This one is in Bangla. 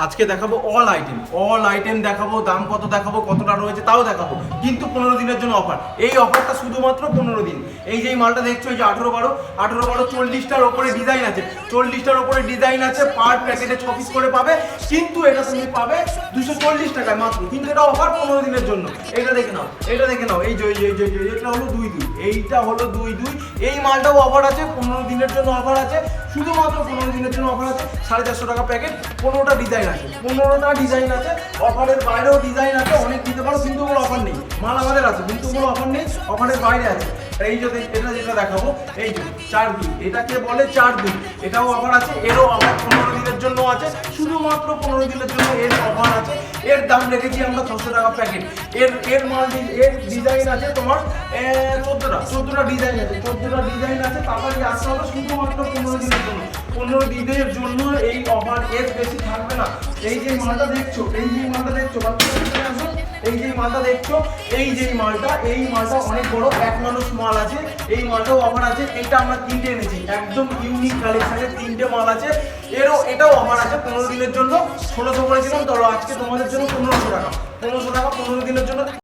আজকে দেখাবো অল আইটেম দেখাবো, দাম কত দেখাবো, কতটা রয়েছে তাও দেখাবো, কিন্তু 15 দিনের জন্য অফার। এই অফারটা শুধুমাত্র 15 দিন। এই যে মালটা দেখছো, এই যে 18-12 40টার ওপরে ডিজাইন আছে, 40টার ওপরে ডিজাইন আছে, পার প্যাকেটে 6 পিস করে পাবে, কিন্তু এটা তুমি পাবে 240 টাকায় মাত্র। কিন্তু এটা অফার 15 দিনের জন্য। এটা দেখে নাও, এই যে এটা হলো 22, এইটা হলো 22। এই মালটাও অফার আছে, 15 দিনের জন্য অফার আছে, শুধুমাত্র 15 দিনের জন্য অফার আছে। 450 টাকা প্যাকেট, 15টা ডিজাইন আছে, 15টা ডিজাইন আছে। অফারের বাইরেও ডিজাইন আছে, অনেক দিতে পারো, কিন্তু ওগুলো অফার নেই। মাল আমাদের আছে, কিন্তু ওগুলো অফার নেই, অফারের বাইরে আছে। এই যে এটা যেটা দেখাবো, এই যে 4-2, এটাকে বলে 4-2, এটাও অফার আছে। এরও অফার 15 দিনের জন্য আছে, শুধুমাত্র 15 দিনের জন্য এর অফার আছে। এর দাম রেখেছি আমরা 600 টাকা প্যাকেট। এর মাল এর ডিজাইন আছে তোমার 14টা ডিজাইন আছে, 14টা ডিজাইন আছে। তাড়াতাড়ি আসতে হবে, শুধুমাত্র 15 দিনের জন্য। 15 দিনের জন্য এই অফার, এর বেশি থাকবে না। এই যে মালটা দেখছো, এই যে মালটা দেখছো, এই মালটা অনেক বড় এক মানুষ মাল আছে। এই মালটাও অফার আছে। এটা আমরা 3টে এনেছি, একদম ইউনিক কালেকশনের 3টে মাল আছে। এটাও অফার আছে 15 দিনের জন্য। 1600 করেছিলাম, তো আজকে তোমাদের জন্য 1500 টাকা, 1500 টাকা 15 দিনের জন্য।